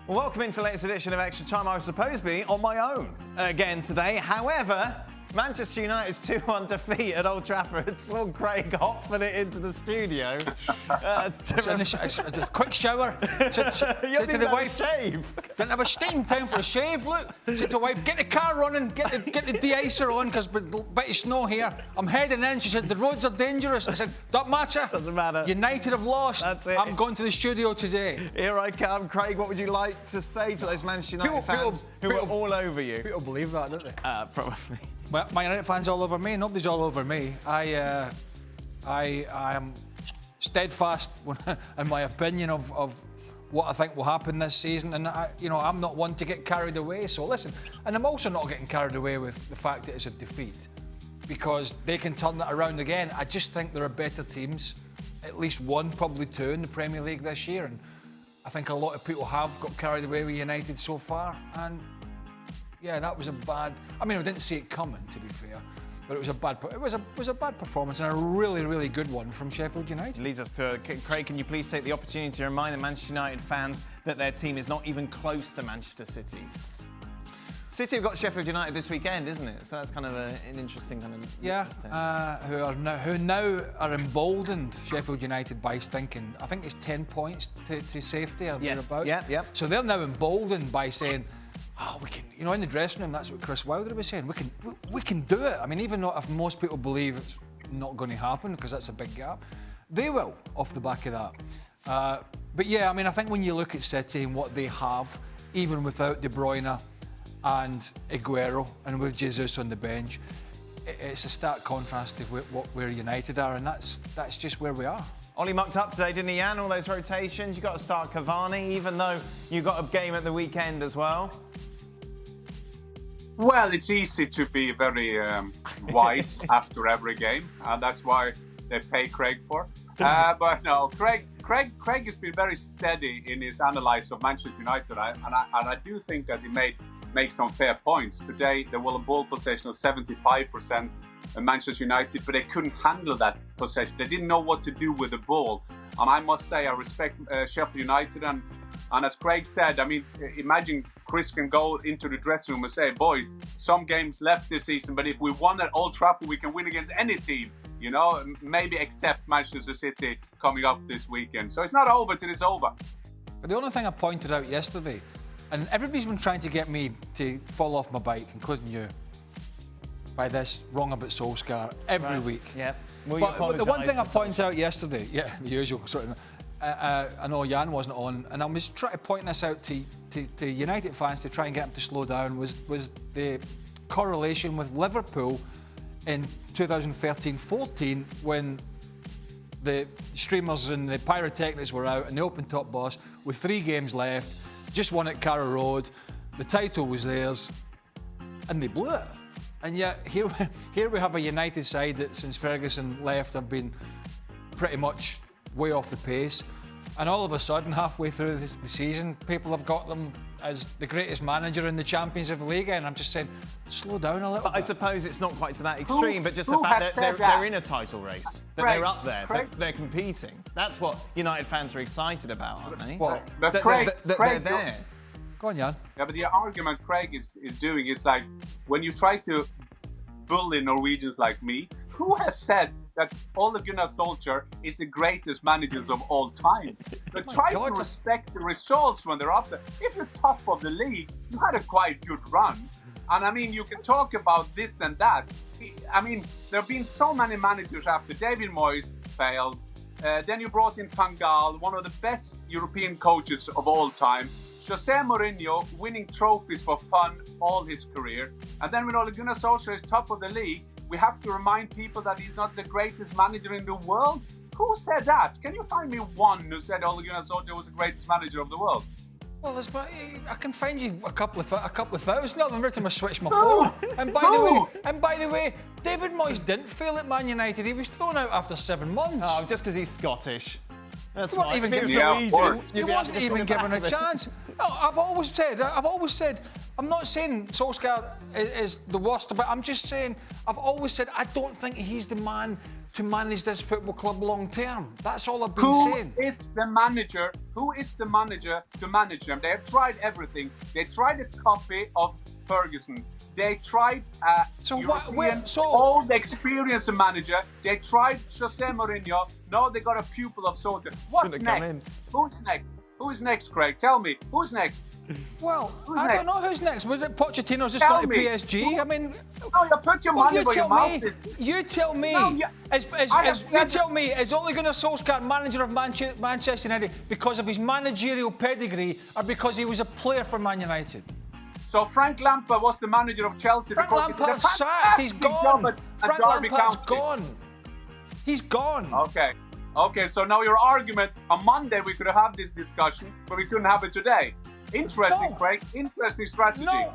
Well, welcome into the latest edition of Extra Time. I was supposed to be on my own again today. However, Manchester United's 2-1 defeat at Old Trafford saw Craig hotfing it into the studio. A quick shower. You haven't even had a shave. Didn't have a steam time for a shave, look. Said to the wife, get the car running, get the de-icer on, because there's a bit of snow here. I'm heading in. She said, the roads are dangerous. I said, don't matter. Doesn't matter. United have lost. That's it. I'm going to the studio today. Here I come. Craig, what would you like to say to those Manchester United fans who are all over you? People believe that, don't they? Probably. Well, my United fans all over me. Nobody's all over me. I am steadfast in my opinion of what I think will happen this season, and I'm not one to get carried away. So listen, and I'm also not getting carried away with the fact that it's a defeat, because they can turn that around again. I just think there are better teams, at least one, probably two, in the Premier League this year, and I think a lot of people have got carried away with United so far, and yeah, that was a bad. I mean, I didn't see it coming, to be fair, but it was a bad performance, and a really, really good one from Sheffield United. Leads us to Craig. Can you please take the opportunity to remind the Manchester United fans that their team is not even close to Manchester City's? City have got Sheffield United this weekend, isn't it? So that's kind of an interesting kind of who now are emboldened, Sheffield United, by thinking. I think it's 10 points to safety. Yes. Yep. So they're now emboldened by saying, "Oh, we can." In the dressing room, that's what Chris Wilder was saying. We can do it. I mean, even though if most people believe it's not going to happen because that's a big gap, they will off the back of that. But yeah, I mean, I think when you look at City and what they have, even without De Bruyne and Aguero and with Jesus on the bench, it's a stark contrast to where United are, and that's just where we are. Ollie mucked up today, didn't he, Jan? All those rotations. You got to start Cavani, even though you got a game at the weekend as well. Well, it's easy to be very wise after every game, and that's why they pay Craig for. But no, Craig has been very steady in his analysis of Manchester United, and I do think that he makes some fair points. Today, there was a ball possession of 75% in Manchester United, but they couldn't handle that possession. They didn't know what to do with the ball. And I must say, I respect Sheffield United. And as Craig said, I mean, imagine Chris can go into the dressing room and say, boys, some games left this season, but if we won at Old Trafford, we can win against any team. Maybe except Manchester City coming up this weekend. So it's not over till it's over. But the only thing I pointed out yesterday, and everybody's been trying to get me to fall off my bike, including you, by this wrong about Solskjaer every week. Yeah. But the one thing I pointed out yesterday, the usual sort of, I know Jan wasn't on, and I was trying to point this out to United fans to try and get them to slow down, was the correlation with Liverpool in 2013-14 when the streamers and the pyrotechnics were out and the open top boss with 3 games left, just won at Carrow Road, the title was theirs, and they blew it. And yet here we have a United side that since Ferguson left have been pretty much way off the pace. And all of a sudden, halfway through the season, people have got them as the greatest manager in the Champions League. And I'm just saying, slow down a little bit. I suppose it's not quite to that extreme, but just the fact that they're in a title race, that they're up there, that they're competing. That's what United fans are excited about, aren't they? Well, they're there. Go on, Jan. Yeah, but the argument Craig is doing is like, when you try to bully Norwegians like me, who has said that Ole Gunnar Solskjaer is the greatest manager of all time? But try to respect the results when they're up there. If you're top of the league, you had a quite good run. And I mean, you can talk about this and that. I mean, there have been so many managers after. David Moyes failed. Then you brought in Van Gaal, one of the best European coaches of all time. Jose Mourinho winning trophies for fun all his career. And then when Ole Gunnar Solskjaer is top of the league, we have to remind people that he's not the greatest manager in the world. Who said that? Can you find me one who said Ole Gunnar Solskjaer was the greatest manager of the world? Well, I can find you a couple of thousand. Not every time I switch my phone. And by the way, David Moyes didn't fail at Man United. He was thrown out after 7 months. Oh, just because he's Scottish. That's right. He wasn't even given a chance. No, I've always said, I'm not saying Solskjaer is the worst, but I'm just saying, I've always said I don't think he's the man to manage this football club long term. That's all I've been saying. Who is the manager to manage them? They have tried everything. They tried a copy of Ferguson. They tried old experienced manager. They tried Jose Mourinho. Now they got a pupil of Solskjaer. What's next? Who's next? Who's next, Craig? Tell me. Who's next? Well, I don't know who's next. Was it Pochettino's just gone to PSG? I mean... No, you put your money where your mouth is. You tell me. No, Is Ole Gunnar Solskjaer manager of Manchester United because of his managerial pedigree or because he was a player for Man United? So Frank Lampard was the manager of Chelsea Frank because Lampard's sacked. He's gone. Frank Lampard's gone. He's gone. Okay, so now your argument, on Monday we could have this discussion, but we couldn't have it today. Interesting, Craig. Interesting strategy. No.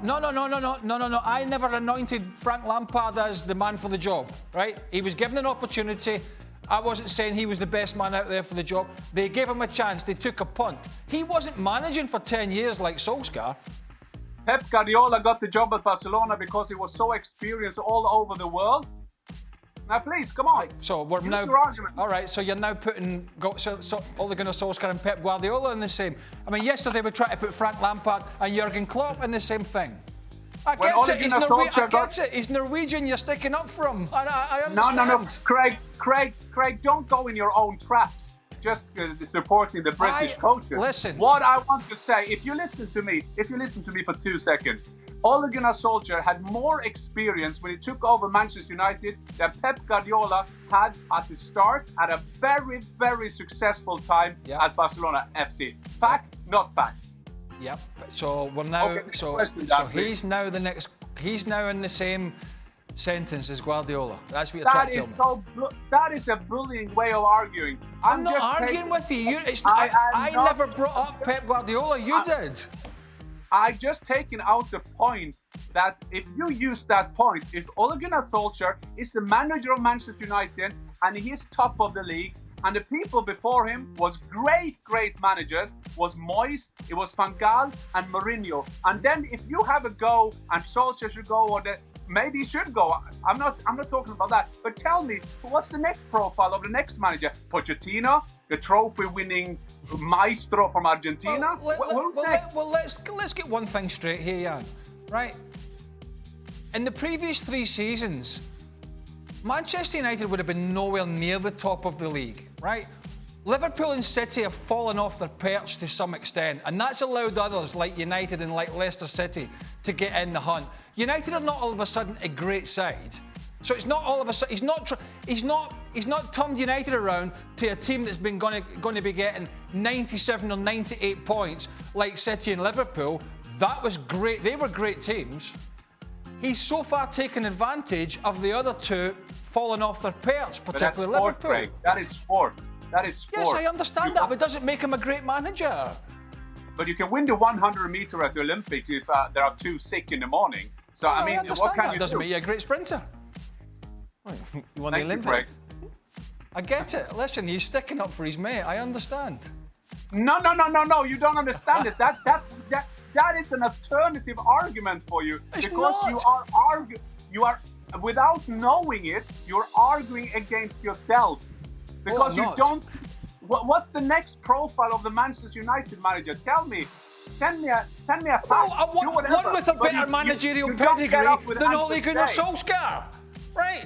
I never anointed Frank Lampard as the man for the job, right? He was given an opportunity. I wasn't saying he was the best man out there for the job. They gave him a chance. They took a punt. He wasn't managing for 10 years like Solskjaer. Pep Guardiola got the job at Barcelona because he was so experienced all over the world. Now, please, come on. Right, so we're now. All right, so you're now putting Ole Gunnar Solskjaer and Pep Guardiola in the same. I mean, yesterday we tried to put Frank Lampard and Jurgen Klopp in the same thing. I get it. He's Norwegian. You're sticking up for him. I understand. No. Craig, don't go in your own traps. Just supporting the British coaches. Listen. What I want to say, if you listen to me for 2 seconds. Ole Gunnar Solskjaer had more experience when he took over Manchester United than Pep Guardiola had at the start at a very, very successful time at Barcelona FC. Fact, not fact. Yep. So we're now. Okay, so he's now the next. He's now in the same sentence as Guardiola. That's what you're trying to tell me. That is a bullying way of arguing. I'm not arguing with you. I never brought up Pep Guardiola. You did. I just taken out the point that if you use that point, if Ole Gunnar Solskjaer is the manager of Manchester United and he is top of the league, and the people before him was great managers, was Moyes, it was Van Gaal and Mourinho. And then if you have a go and Solskjaer should go, or maybe he should go. I'm not talking about that. But tell me, what's the next profile of the next manager? Pochettino, the trophy-winning maestro from Argentina? Let's get one thing straight here, Jan. Right? In the previous 3 seasons, Manchester United would have been nowhere near the top of the league, right? Liverpool and City have fallen off their perch to some extent, and that's allowed others like United and like Leicester City to get in the hunt. United are not all of a sudden a great side, so it's not all of a sudden. He's not turned United around to a team that's been going to be getting 97 or 98 points like City and Liverpool. That was great. They were great teams. He's so far taken advantage of the other two falling off their perch, particularly Liverpool. Craig. That is sport. Yes, I understand that, but it doesn't make him a great manager. But you can win the 100 meter at the Olympics if there are 2 sick in the morning. So I mean, what can you do? Doesn't make you a great sprinter. You won the Olympics. I get it. Listen, he's sticking up for his mate. I understand. No. You don't understand it. That is an alternative argument for you. It's because not. You are without knowing it, you're arguing against yourself. Because you don't. What's the next profile of the Manchester United manager? Tell me. Send me a fact. One with a better managerial pedigree than Ole Gunnar Solskjaer. Right.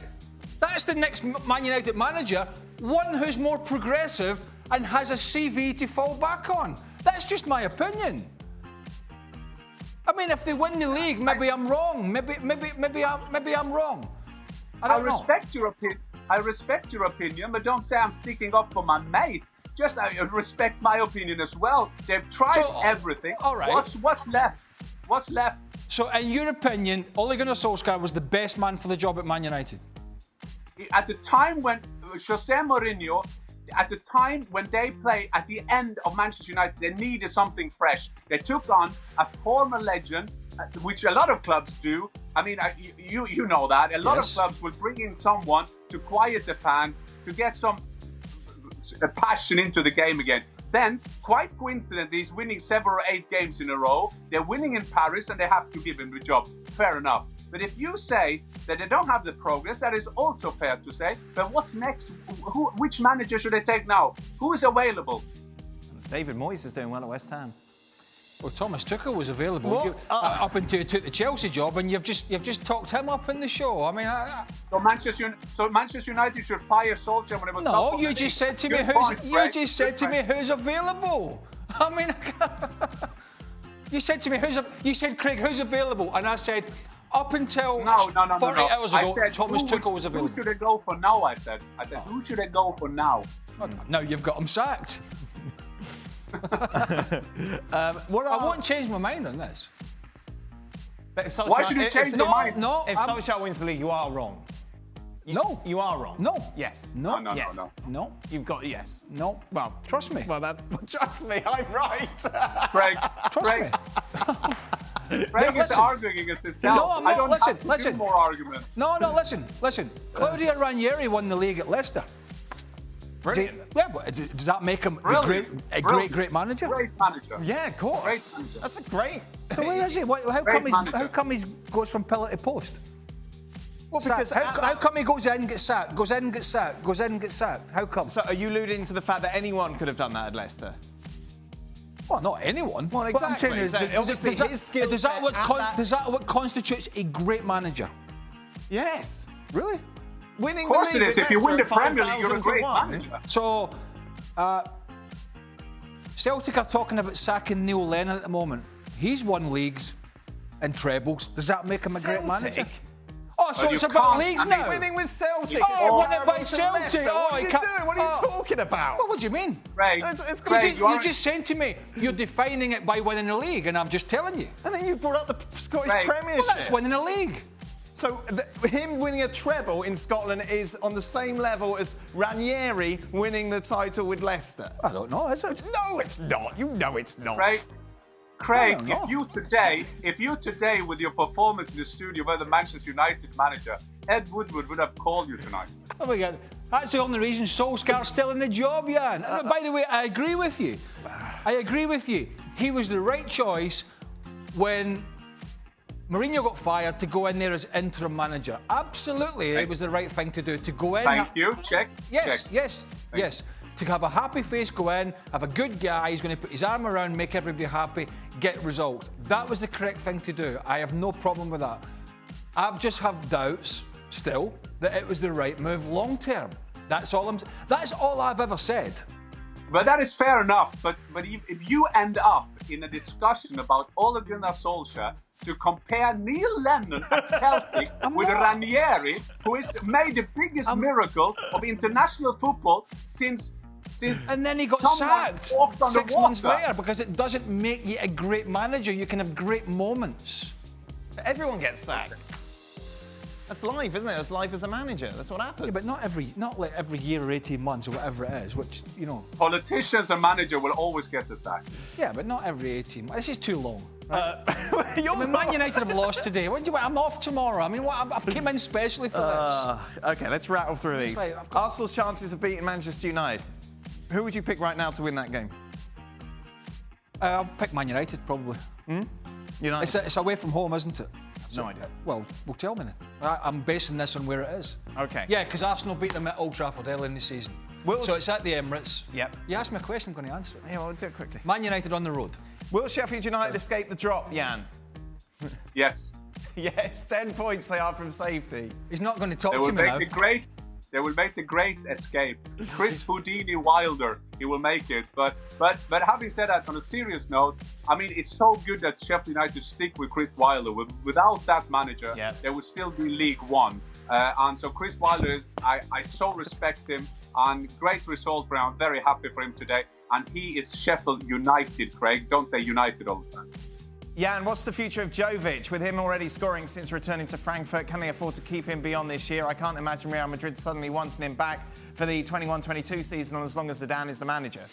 That's the next Man United manager. One who's more progressive and has a CV to fall back on. That's just my opinion. I mean, if they win the league, maybe I'm wrong. Maybe I'm wrong. I respect your opinion. I respect your opinion, but don't say I'm sticking up for my mate. Just respect my opinion as well. They've tried everything. All right. What's left? What's left? So, in your opinion, Ole Gunnar Solskjaer was the best man for the job at Man United? At the time when Jose Mourinho, at the time when they played at the end of Manchester United, they needed something fresh. They took on a former legend, which a lot of clubs do. I mean, you know that. A lot of clubs will bring in someone to quiet the fan, to get some passion into the game again. Then, quite coincidentally, he's winning 7 or 8 games in a row. They're winning in Paris, and they have to give him the job. Fair enough. But if you say that they don't have the progress, that is also fair to say. But what's next? Which manager should they take now? Who is available? David Moyes is doing well at West Ham. Well, Thomas Tuchel was available up until he took the Chelsea job, and you've just talked him up in the show. I mean, So Manchester United should fire Solskjaer when it was no, you just said to me who's available. I mean, you said to me you said, Craig, who's available, and I said up until 40 hours ago, Thomas Tuchel was available. Who should they go for now? I said, who should they go for now? Now you've got him sacked. I won't change my mind on this. But if Solskjaer, why should you change your mind? No, if Solskjaer wins the league, you are wrong. No. You are wrong. No. Yes. No. Yes. No. You've got yes. No. Well, trust me. Well, trust me, I'm right. Craig, trust me. Craig is arguing against himself. No, I'm not. I don't have to do more arguments. No, listen. Claudio Ranieri won the league at Leicester. Brilliant. Does that make him a great manager? Great manager. Yeah, of course. Great manager. That's a great. So where is he? How come he goes from pillar to post? Well, because how come he goes in, gets sacked, goes in, gets sacked, goes in, gets sacked? How come? So are you alluding to the fact that anyone could have done that at Leicester? Well, not anyone. Well, exactly. Does that what constitutes a great manager? Yes. Really? Winning of course the it league is. If you win the Premier League, you're a great 5,001. manager. So, Celtic are talking about sacking Neil Lennon at the moment. He's won leagues and trebles. Does that make him a great manager? Oh, so it's about leagues now? Winning with Celtic. Oh, winning by Celtic. What are you doing? What are you talking about? Well, what do you mean? Craig, You just said to me, you're defining it by winning the league, and I'm just telling you. And then you brought up the Scottish Premiership. Well, that's winning a league. So him winning a treble in Scotland is on the same level as Ranieri winning the title with Leicester. I don't know, is it? No, it's not. You know it's not. Craig, if you today, with your performance in the studio, were the Manchester United manager, Ed Woodward would have called you tonight. Oh my God, that's the only reason Solskjaer's still in the job, Jan. And by the way, I agree with you. He was the right choice when Mourinho got fired to go in there as interim manager. Absolutely, it was the right thing to do. To go in. Thank you. Check. Yes, check. yes. To have a happy face, go in, have a good guy, he's going to put his arm around, make everybody happy, get results. That was the correct thing to do. I have no problem with that. I've just have doubts still that it was the right move long term. That's all I've ever said. But that is fair enough. But if you end up in a discussion about Ole Gunnar Solskjaer to compare Neil Lennon at Celtic with Ranieri, who has made the biggest miracle of international football since and then he got sacked 6 months later because it doesn't make you a great manager. You can have great moments. Everyone gets sacked. That's life, isn't it? That's life as a manager. That's what happens. Yeah, but not like every year or 18 months or whatever it is, which, you know. Politicians and manager will always get the sack. Yeah, but not every 18 months. This is too long. Right? Man United have lost today. What do you want? I'm off tomorrow. I mean, I've came in specially for this. Okay, let's rattle through these. Arsenal's chances of beating Manchester United. Who would you pick right now to win that game? I'll pick Man United, probably. United? It's away from home, isn't it? No idea. Well, tell me then. I'm basing this on where it is. Okay. Yeah, because Arsenal beat them at Old Trafford early in the season. So it's at the Emirates. Yep. You asked me a question, I'm going to answer it. Yeah, well, do it quickly. Man United on the road. Will Sheffield United escape the drop, Jan? Yes. Yes, 10 points they are from safety. He's not going to talk to me now. They will make the great escape. Chris Houdini Wilder, he will make it. But having said that, on a serious note, I mean, it's so good that Sheffield United stick with Chris Wilder. Without that manager, they would still be League One. And so Chris Wilder, I so respect him. And great result for him. I'm very happy for him today. And he is Sheffield United, Craig. Don't say United all the time. Jan, what's the future of Jovic? With him already scoring since returning to Frankfurt, can they afford to keep him beyond this year? I can't imagine Real Madrid suddenly wanting him back for the 21-22 season as long as Zidane is the manager.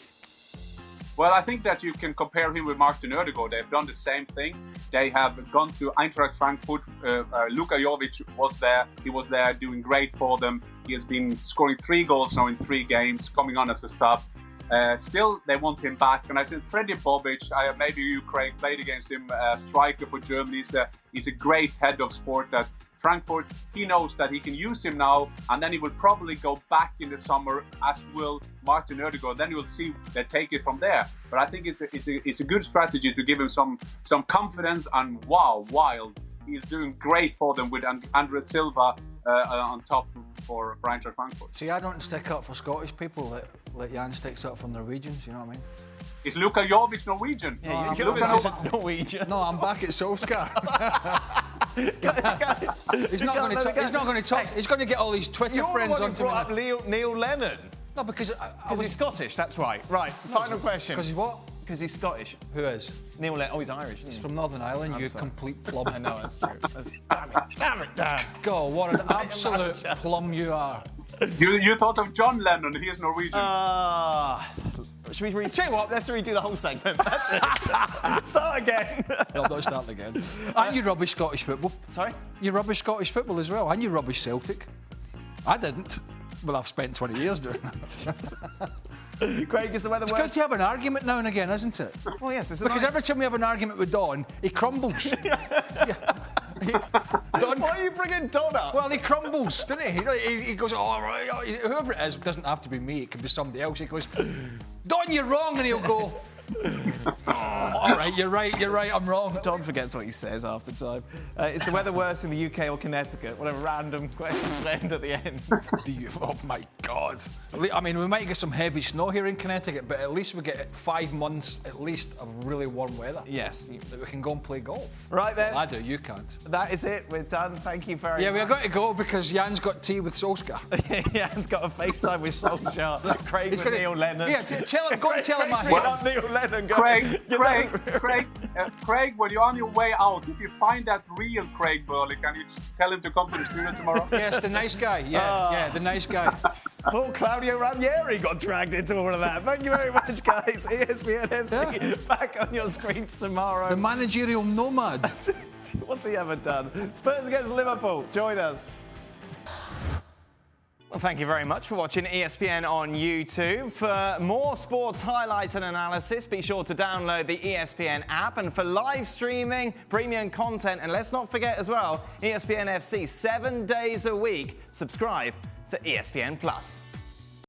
Well, I think that you can compare him with Martin Ødegaard. They've done the same thing. They have gone to Eintracht Frankfurt. Luka Jovic was there. He was there doing great for them. He has been scoring 3 goals now in 3 games, coming on as a sub. Still, they want him back. And I said, Freddie Bobic, maybe you, Craig, played against him, striker for Germany. He's a great head of sport at Frankfurt. He knows that he can use him now, and then he will probably go back in the summer, as will Martin Ødegaard. Then you'll see they take it from there. But I think it's a good strategy to give him some confidence. And wow, Wild, he's doing great for them with Andre Silva on top for Eintracht Frankfurt. See, I don't stick up for Scottish people like Jan sticks up for Norwegians, you know what I mean? Is Luka Jovic Norwegian? Yeah, Jovic isn't Norwegian. No, I'm back at Solskjaer. He's not going to talk. He's going to get all these Twitter friends on to me. You brought up Neil Lennon. No, because he's Scottish, that's right. Right, final question. Because he's what? Because he's Scottish. Who is? Neil Lennon. Oh, he's Irish, isn't he? He's from Northern Ireland, you complete plum. I know, that's true. Damn it, Dan. God, what an absolute plum you are. You thought of John Lennon, he is Norwegian. Should we tell you what, let's redo the whole segment. That's it. Start again. No, not starting again. And you rubbish Scottish football. Sorry? You rubbish Scottish football as well. And you rubbish Celtic. I didn't. Well, I've spent 20 years doing that. Craig, is the weather worse? It's good to have an argument now and again, isn't it? Well, yes. Because every time we have an argument with Don, he crumbles. Don, why are you bringing Don up? Well, he crumbles, doesn't he? He goes, all right, whoever it is, it doesn't have to be me, it can be somebody else. He goes, Don, you're wrong, and he'll go, all right, you're right, I'm wrong. Don forgets what he says half the time. Is the weather worse in the UK or Connecticut? What a random question to end at the end. Oh my God. I mean, we might get some heavy snow here in Connecticut, but at least we get 5 months at least of really warm weather. Yes. That we can go and play golf. Right then. Well, I do, you can't. That is it, we're done. Thank you very much. Yeah, we've got to go because Jan's got tea with Solskjaer. Jan's got a FaceTime with Solskjaer. Craig with Neil Lennon. Yeah, tell him, go and tell him I What up, Neil Lennon? Go. Craig, when you're on your way out, if you find that real Craig Burley, can you just tell him to come to the studio tomorrow? Yes, the nice guy. Yeah, the nice guy. Poor Claudio Ranieri got dragged into all of that. Thank you very much, guys. ESPN FC back on your screens tomorrow. The managerial nomad. What's he ever done? Spurs against Liverpool. Join us. Well, thank you very much for watching ESPN on YouTube. For more sports highlights and analysis, be sure to download the ESPN app. And for live streaming, premium content, and let's not forget as well, ESPN FC 7 days a week. Subscribe to ESPN+.